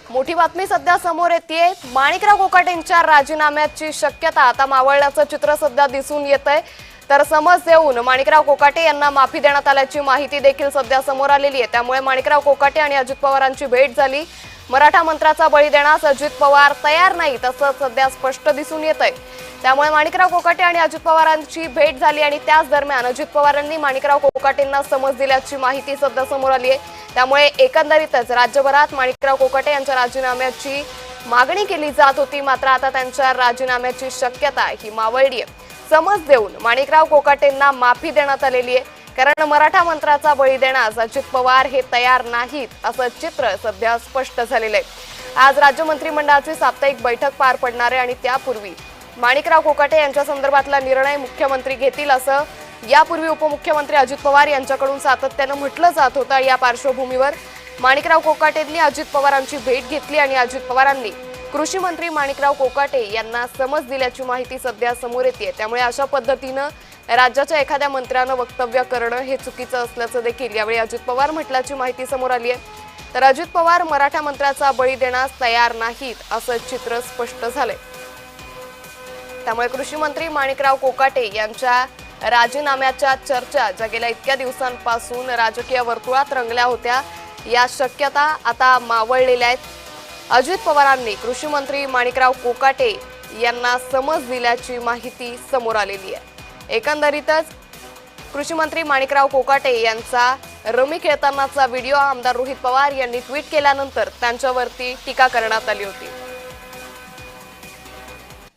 मोठी बातमी सध्या समोर येते। माणिकराव कोकाटेंच्या राजीनाम्याची शक्यता आता मावळल्याचं चित्र सध्या दिसून येतंय। तर समज देऊन माणिकराव कोकाटे यांना माफी देण्यात आल्याची माहिती देखील सध्या समोर आलेली आहे। त्यामुळे माणिकराव कोकाटे आणि अजित पवारांची भेट झाली। मराठा मंत्राचा बळी देण्यास अजित पवार तयार नाहीत असं सध्या स्पष्ट दिसून येतंय। त्यामुळे माणिकराव कोकाटे आणि अजित पवारांची भेट झाली आणि त्याच दरम्यान अजित पवारांनी माणिकराव कोकाटेंना समज दिल्याची माहिती सध्या समोर आली आहे। त्यामुळे एकंदरीतच राज्यभरात माणिकराव कोकाटे यांच्या राजीनाम्याची मागणी केली जात होती, मात्र आता त्यांच्या राजीनाम्याची शक्यता ही मावळली आहे। समज देऊन माणिकराव कोकाटेंना माफी देण्यात आलेली आहे, कारण मराठा मंत्राचा बळी देण्यास अजित पवार हे तयार नाहीत असं चित्र सध्या स्पष्ट झालेलं आहे। आज राज्य मंत्रिमंडळाची साप्ताहिक बैठक पार पडणार आहे आणि त्यापूर्वी माणिकराव कोकाटे यांच्या संदर्भातला निर्णय मुख्यमंत्री घेतील असं यापूर्वी उपमुख्यमंत्री अजित पवार यांच्याकडून सातत्याने म्हटलं जात होतं। या पार्श्वभूमीवर माणिकराव कोकाटेंनी अजित पवारांची भेट घेतली आणि अजित पवारांनी कृषी मंत्री माणिकराव कोकाटे यांना समज दिल्याची माहिती सध्या समोर येते। त्यामुळे अशा पद्धतीनं राज्याच्या एखाद्या मंत्र्यानं वक्तव्य करणं हे चुकीचं असल्याचं देखील यावेळी अजित पवार म्हटल्याची माहिती समोर आली आहे। तर अजित पवार मराठा मंत्र्याचा बळी देण्यास तयार नाहीत असं चित्र स्पष्ट झालंय। त्यामुळे कृषी मंत्री माणिकराव कोकाटे यांच्या राजीनाम्याच्या चर्चा ज्या गेल्या इतक्या दिवसांपासून राजकीय वर्तुळात रंगल्या होत्या, या शक्यता आता मावळलेल्या आहेत। अजित पवारांनी कृषी मंत्री माणिकराव कोकाटे यांना समज दिल्याची माहिती समोर आलेली आहे। एकंदरीतच कृषी मंत्री माणिकराव कोकाटे यांचा रमी खेळतानाचा व्हिडिओ आमदार रोहित पवार यांनी ट्विट केल्यानंतर त्यांच्यावरती टीका करण्यात आली होती।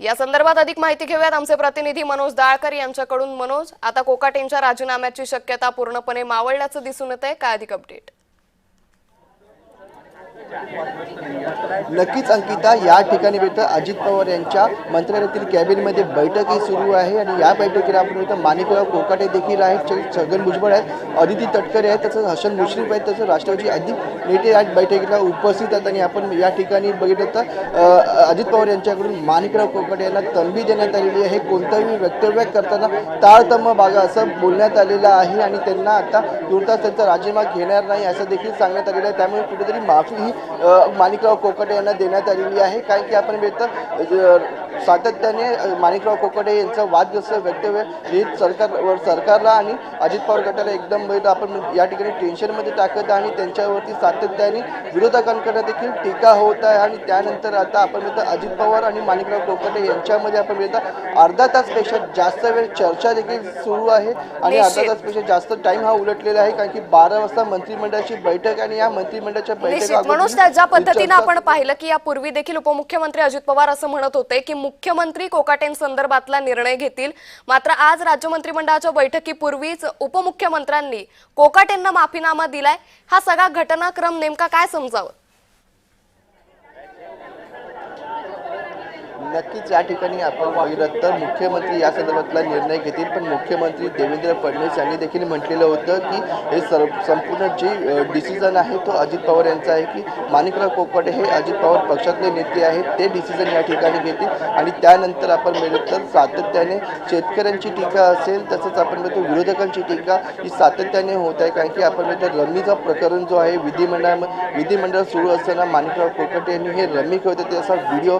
या संदर्भात अधिक माहिती घेऊयात आमचे प्रतिनिधी मनोज दाळकर यांच्याकडून। मनोज, आता कोकाटेंच्या राजीनाम्याची शक्यता पूर्णपणे मावळल्याचं दिसून येतंय, काय अधिक अपडेट? नक्कीच अंकिता, या ठिकाणी अजित पवार यांच्या मंत्रालयातील कॅबिनेटमध्ये बैठकही सुरू आहे आणि या बैठकीला आपण माणिकराव कोकाटे देखील आहेत, छगन भुजबळ आहेत, अदिती तटकरे आहेत, तसंच हसन मुश्रीफ आहेत, तसंच राष्ट्रवादी अनेक नेते या बैठकीला उपस्थित आहेत। आणि आपण या ठिकाणी बघितलं तर अजित पवार यांच्याकडून माणिकराव कोकाटे यांना तंबी देण्यात आलेली आहे। कोणतंही वक्तव्य करताना ताळतम्य बागा असं बोलण्यात आलेलं आहे आणि त्यांना आता तुर्तास त्यांचा राजीनामा घेणार नाही असं देखील सांगण्यात आलेलं आहे। त्यामुळे कुठेतरी माफी ही माणिकराव कोकाटे यांना देण्यात आलेली आहे। कारण की आपण सातत्याने माणिकराव कोकाटे यांचं वादग्रस्त वक्तव्य हे सरकारला आणि अजित पवार गटाला एकदम आपण या ठिकाणी टेन्शनमध्ये टाकत आणि त्यांच्यावरती सातत्याने विरोधकांकडे देखील टीका होत आहे। आणि त्यानंतर आता आपण अजित पवार आणि माणिकराव कोकाटे यांच्यामध्ये आपण अर्धा तासपेक्षा जास्त वेळ चर्चा देखील सुरू आहे आणि अर्धा तासपेक्षा जास्त टाइम हा उलटलेला आहे, कारण की 12 वाजता मंत्रिमंडळाची बैठक आणि या मंत्रिमंडळाच्या बैठकीत ज्या पद्धतीने आपण पाहिलं की यापूर्वी देखील उपमुख्यमंत्री अजित पवार असं म्हणत होते की मुख्यमंत्री कोकाटेंसंदर्भातला निर्णय घेतील, मात्र आज राज्य मंत्रिमंडळाच्या बैठकीपूर्वीच उपमुख्यमंत्र्यांनी कोकाटेंना माफीनामा दिलाय। हा सगळा घटनाक्रम नेमका काय समजावं? नक्कीच या ठिकाणी आपण पाहिलं तर मुख्यमंत्री या संदर्भातला निर्णय घेतील, पण मुख्यमंत्री देवेंद्र फडणवीस यांनी देखील म्हटलेलं होतं की हे संपूर्ण जे डिसिजन आहे तो अजित पवार यांचा आहे, की माणिकराव कोकाटे हे अजित पवार पक्षातले नेते आहेत, ते डिसिजन या ठिकाणी घेतील। आणि त्यानंतर आपण पाहिलं तर सातत्याने शेतकऱ्यांची टीका असेल, तसंच आपण विरोधकांची टीका ही सातत्याने होत आहे। कारण की आपण रमीचा प्रकरण जो आहे विधिमंडळ सुरू असताना माणिकराव कोकाटे यांनी हे रमी खेळत त्याचा व्हिडिओ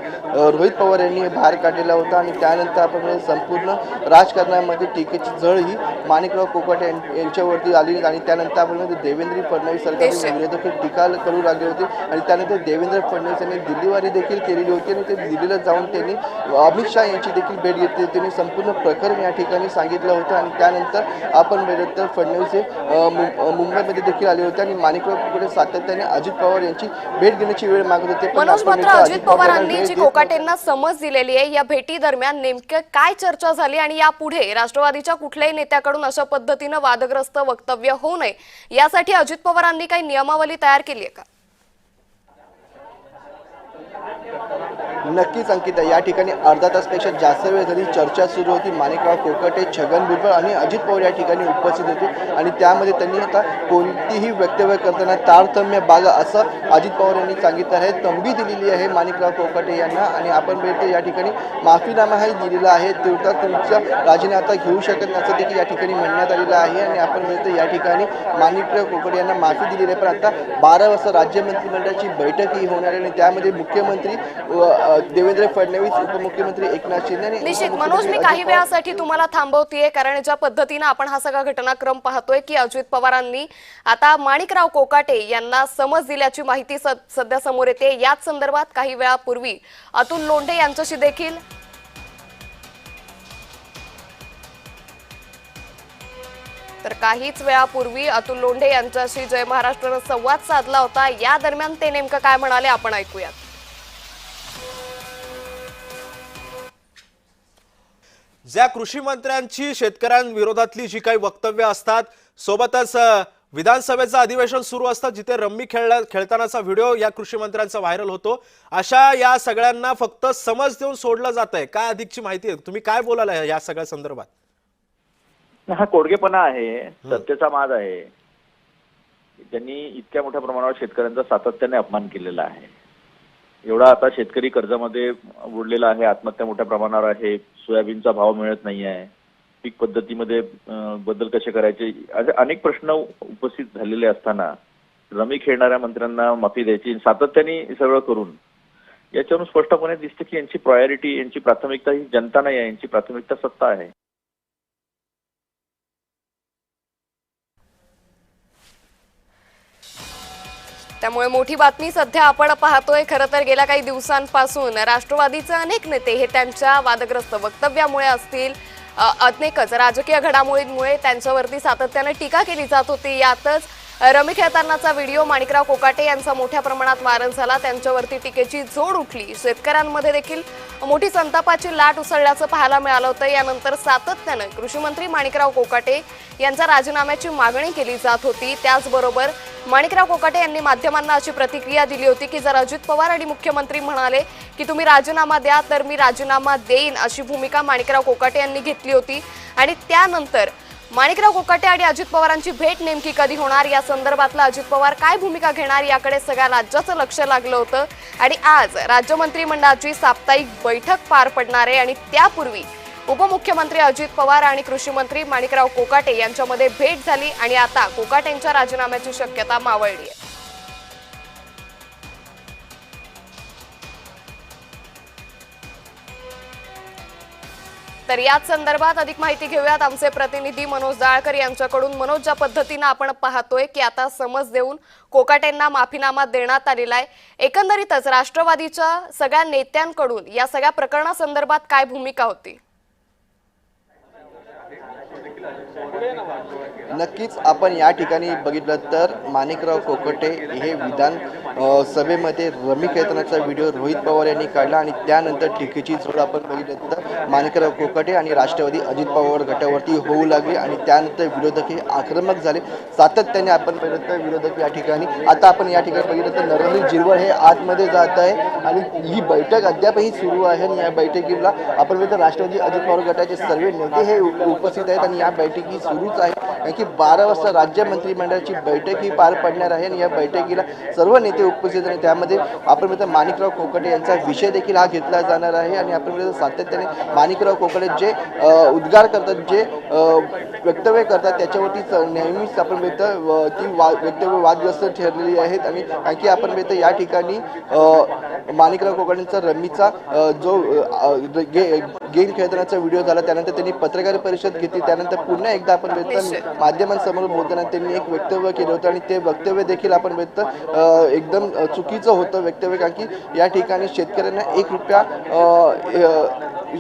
रोहित पवार यांनी बाहेर काढलेला होता आणि त्यानंतर आपण संपूर्ण राजकारणामध्ये टीकेची झळ ही माणिकराव कोकाटे यांच्यावरती आली आणि त्यानंतर आपण देवेंद्र फडणवीस सरकारने विरोधक टीका करू लागले होते आणि त्यानंतर देवेंद्र फडणवीस यांनी दिल्लीवारी देखील केलेली होती आणि ते दिल्लीला जाऊन त्यांनी अमित शहा यांची देखील भेट घेतली होती। त्यांनी संपूर्ण प्रकरण या ठिकाणी सांगितलं होतं आणि त्यानंतर आपण बघितलं तर फडणवीस हे मुंबईमध्ये देखील आले होते आणि माणिकराव कोकाटे सातत्याने अजित पवार यांची भेट घेण्याची वेळ मागत होते। मनोज, मात्र अजित पवारांनी जी कोकाटेंना समज दिलेली आहे, या भेटी दरम्यान नेमकं काय चर्चा झाली आणि यापुढे राष्ट्रवादीच्या कुठल्याही नेत्याकडून अशा पद्धतीनं वादग्रस्त वक्तव्य होऊ नये यासाठी अजित पवारांनी काही नियमावली तयार केली आहे का? नक्कीच अंकिता, या ठिकाणी अर्धा तासपेक्षा जास्त वेळ झाली चर्चा सुरू होती. माणिकराव कोकाटे, छगन भुजबळ आणि अजित पवार या ठिकाणी उपस्थित होते आणि त्यामध्ये त्यांनी आता कोणतीही वक्तव्य करताना तारतम्य बाळगा असं अजित पवार यांनी सांगितलं आहे. तंबी दिलेली आहे माणिकराव कोकाटे यांना आणि आपण बघतो या ठिकाणी माफीनामाही दिलेला आहे. तुमचा राजीनामा आता घेऊ शकत नसं देखील या ठिकाणी म्हणण्यात आलेलं आहे आणि आपण बघतो या ठिकाणी माणिकराव कोकाटे यांना माफी दिलेली आहे. पण आता 12 वाजता राज्य मंत्रिमंडळाची बैठकही होणार आहे आणि त्यामध्ये मुख्यमंत्री देवेंद्र फडणवीस, उपमुख्यमंत्री एकनाथ शिंदे आणि निश्चित मनोज, मी काही वेळासाठी तुम्हाला थांबवतेय कारण ज्या पद्धतीने आपण हा सगळा घटनाक्रम पाहतोय की अजित पवारांनी आता माणिकराव कोकाटे यांना समज दिल्याची माहिती सध्या समोर येते. याच संदर्भात काही वेळापूर्वी अतुल लोंढे यांच्याशी देखील काहीच वेळापूर्वी अतुल लोंढे यांच्याशी जय महाराष्ट्रानं संवाद साधला होता. या दरम्यान ते नेमकं काय म्हणाले आपण ऐकूयात. ज्या कृषी मंत्र्यांची शेतकऱ्यांविरोधातली जी काही वक्तव्य असतात, सोबतच विधानसभेचं अधिवेशन सुरू असतं जिथे रम्मी खेळतानाचा व्हिडिओ या कृषी मंत्र्यांचा व्हायरल होतो, अशा या सगळ्यांना फक्त समज देऊन सोडलं जातंय. काय अधिकची माहिती आहे, तुम्ही काय बोलाल या सगळ्या संदर्भात? हा कोडगेपणा आहे, सत्तेचा माज आहे. त्यांनी इतक्या मोठ्या प्रमाणावर शेतकऱ्यांचा सातत्याने अपमान केलेला आहे. एवढा आता शेतकरी कर्जामध्ये बुडलेला आहे, आत्महत्या मोठ्या प्रमाणावर आहे, सोयाबीनचा भाव मिळत नाही आहे, पीक पद्धतीमध्ये बदल कसे करायचे, असे अनेक प्रश्न उपस्थित झालेले असताना रमी खेळणाऱ्या मंत्र्यांना माफी द्यायची सातत्याने सगळं करून याच्यावरून स्पष्टपणे दिसते की यांची प्रायोरिटी, यांची प्राथमिकता ही जनता नाही आहे, यांची प्राथमिकता सत्ता आहे. त्यामुळे मोठी बातमी सध्या आपण पाहतोय. खरं तर गेल्या काही दिवसांपासून राष्ट्रवादीचे अनेक नेते हे त्यांच्या वादग्रस्त वक्तव्यामुळे असतील, अनेकच राजकीय घडामोडींमुळे त्यांच्यावरती सातत्याने टीका केली जात होती. यातच रमी खेळतानाचा व्हिडिओ माणिकराव कोकाटे यांचा मोठ्या प्रमाणात व्हायरल झाला. त्यांच्यावरती टीकेची झोड उठली. शेतकऱ्यांमध्ये देखील मोठी संतापाची लाट उसळल्याचं पाहायला मिळालं होतं. यानंतर सातत्यानं कृषी मंत्री माणिकराव कोकाटे यांच्या राजीनाम्याची मागणी केली जात होती. त्याचबरोबर माणिकराव कोकाटे यांनी माध्यमांना अशी प्रतिक्रिया दिली होती की जर अजित पवार आणि मुख्यमंत्री म्हणाले की तुम्ही राजीनामा द्या तर मी राजीनामा देईन, अशी भूमिका माणिकराव कोकाटे यांनी घेतली होती. आणि त्यानंतर माणिकराव कोकाटे आणि अजित पवारांची भेट नेमकी कधी होणार, या संदर्भातला अजित पवार काय भूमिका घेणार, याकडे सगळ्या राज्याचं लक्ष लागलं होतं. आणि आज राज्य मंत्रिमंडळाची साप्ताहिक बैठक पार पडणार आहे आणि त्यापूर्वी उपमुख्यमंत्री अजित पवार आणि कृषी मंत्री माणिकराव कोकाटे यांच्यामध्ये भेट झाली आणि आता कोकाटेंच्या राजीनाम्याची शक्यता मावळली आहे. तर याच संदर्भात अधिक माहिती घेऊयात आमचे प्रतिनिधी मनोज दाळकर यांच्याकडून. मनोज, ज्या पद्धतीने आपण पाहतोय की आता समज देऊन कोकाटेंना माफीनामा देण्यात आलेला आहे, एकंदरीतच राष्ट्रवादीच्या सगळ्या नेत्यांकडून या सगळ्या प्रकरणासंदर्भात काय भूमिका होती? नक्कीच आपण या ठिकाणी बघितलं तर माणिकराव कोकाटे हे विधान सभेमध्ये रमी खेळतानाचा व्हिडिओ रोहित पवार यांनी काढला आणि त्यानंतर टीकेची झोड आपण बघितलं तर माणिकराव कोकाटे आणि राष्ट्रवादी अजित पवार गटावरती होऊ लागली आणि त्यानंतर विरोधक हे आक्रमक झाले. सातत्याने आपण बघितलं तर विरोधक या ठिकाणी, आता आपण या ठिकाणी बघितलं तर नरहरी झिरवळ हे आतमध्ये जात आहे आणि ही बैठक अद्यापही सुरू आहे. आणि या बैठकीला आपण बघितलं राष्ट्रवादी अजित पवार गटाचे सर्व नेते हे उपस्थित आहेत आणि या बैठकी सुरूच आहे कारण की 12 वाजता राज्य मंत्रिमंडळाची बैठक ही पार पडणार आहे आणि या बैठकीला सर्व नेते उपस्थित आणि त्यामध्ये आपण बघितलं माणिकराव कोकाटे यांचा विषय देखील हा घेतला जाणार आहे. आणि आपण बघितलं सातत्याने माणिकराव कोकाटे जे उद्गार करतात, जे वक्तव्य करतात त्याच्यावरती नेहमीच आपण बघितलं ती वक्तव्य वादग्रस्त ठरलेली आहेत. आणि कारण की आपण बघितलं या ठिकाणी माणिकराव कोकाटेंचा रमीचा जो गेम खेळतानाचा व्हिडिओ झाला त्यानंतर त्यांनी पत्रकार परिषद घेतली. त्यानंतर पुन्हा एकदा आपण बघितलं माध्यमांसमोर बोलताना त्यांनी एक वक्तव्य केलं होतं आणि ते वक्तव्य देखील आपण बघितलं एकदम चुकीचं होतं वक्तव्य. कारण की या ठिकाणी शेतकऱ्यांना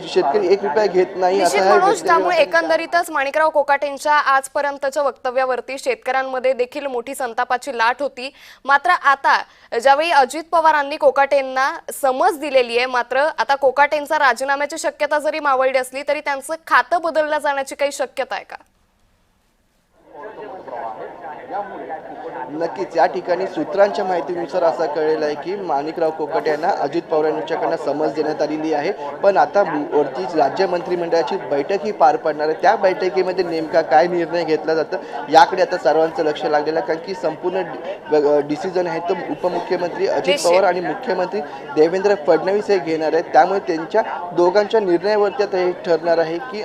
शेतकरी 1 रुपया घेत नाही असं. त्यामुळे एकंदरीतच माणिकराव कोकाटेंच्या आजपर्यंतच्या वक्तव्यावरती शेतकऱ्यांमध्ये देखील मोठी संतापाची लाट होती. मात्र आता ज्यावेळी अजित पवारांनी कोकाटेंना समज दिलेली आहे, मात्र आता कोकाटेंचा राजीनाम्याची शक्यता जरी मावळली असली तरी त्यांचं खातं बदललं जाण्याची काही शक्यता आहे का? नक्कीच या ठिकाणी सूत्रांच्या माहितीनुसार असं कळलेलं आहे की माणिकराव कोकाटे यांना अजित पवार यांच्याकडनं समज देण्यात आलेली आहे, पण आता वरती राज्य मंत्रिमंडळाची बैठक ही पार पडणार आहे. त्या बैठकीमध्ये नेमका काय निर्णय घेतला जातं याकडे आता सर्वांचं लक्ष लागलेलं आहे, कारण की संपूर्ण डिसिजन आहे तो उपमुख्यमंत्री अजित पवार आणि मुख्यमंत्री देवेंद्र फडणवीस हे घेणार आहेत. त्यामुळे त्यांच्या दोघांच्या निर्णयावरती आता हे ठरणार आहे की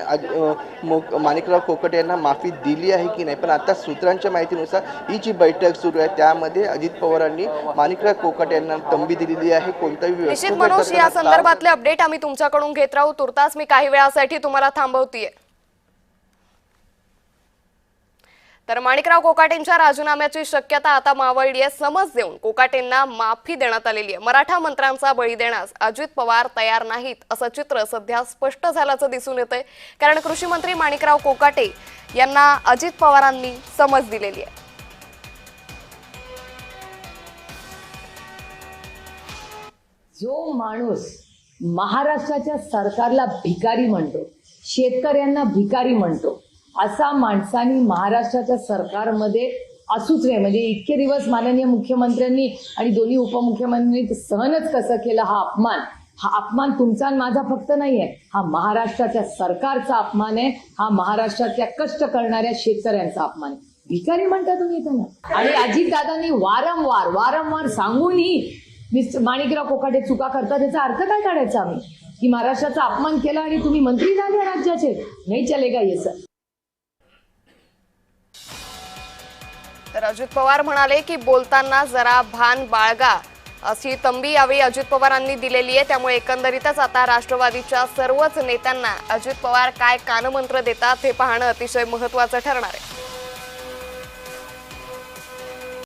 माणिकराव कोकाटे यांना माफी दिली आहे की नाही. पण आता सूत्रांच्या माहितीनुसार ही जी बैठक सुरू आहे त्यामध्ये अजित पवारांनी माणिकराव कोकाटे यांना तंबी दिलेली आहे. कोणताही निश्चित मनोज, या संदर्भातले अपडेट आम्ही तुमच्याकडून घेत राहू. तुर्तास मी काही वेळासाठी तुम्हाला थांबवतीये. तर माणिकराव कोकाटेंच्या राजीनाम्याची शक्यता आता मावळली आहे. समज देऊन कोकाटेंना माफी देण्यात आलेली आहे. मराठा मंत्र्यांचा बळी देण्यास अजित पवार तयार नाहीत असं चित्र सध्या स्पष्ट झाल्याचं दिसून येतंय, कारण कृषी मंत्री माणिकराव कोकाटे यांना अजित पवारांनी समज दिलेली आहे. जो माणूस महाराष्ट्राच्या सरकारला भिकारी म्हणतो, शेतकऱ्यांना भिकारी म्हणतो, असा माणसांनी महाराष्ट्राच्या सरकारमध्ये असूच नये. म्हणजे इतके दिवस माननीय मुख्यमंत्र्यांनी आणि दोन्ही उपमुख्यमंत्र्यांनी सहनच कसं केलं. हा अपमान तुमचा आणि माझा फक्त नाहीये, हा महाराष्ट्राच्या सरकारचा अपमान आहे. हा महाराष्ट्रातल्या कष्ट करणाऱ्या शेतकऱ्यांचा अपमान आहे. भिकारी म्हणता तुम्ही त्यांना. आणि अजितदादांनी वारंवार सांगूनही मिस्टर माणिकराव कोकाटे चुका करतात. त्याचा अर्थ काय काढायचा आम्ही, की महाराष्ट्राचा अपमान केला आणि तुम्ही मंत्री झाले राज्याचे? नाही चलेगा ये सर. तर अजित पवार म्हणाले की बोलताना जरा भान बाळगा अशी तंबी यावेळी अजित पवारांनी दिलेली आहे. त्यामुळे एकंदरीतच आता राष्ट्रवादीच्या सर्वच नेत्यांना अजित पवार काय कानमंत्र देतात हे पाहणं अतिशय महत्त्वाचं ठरणार आहे.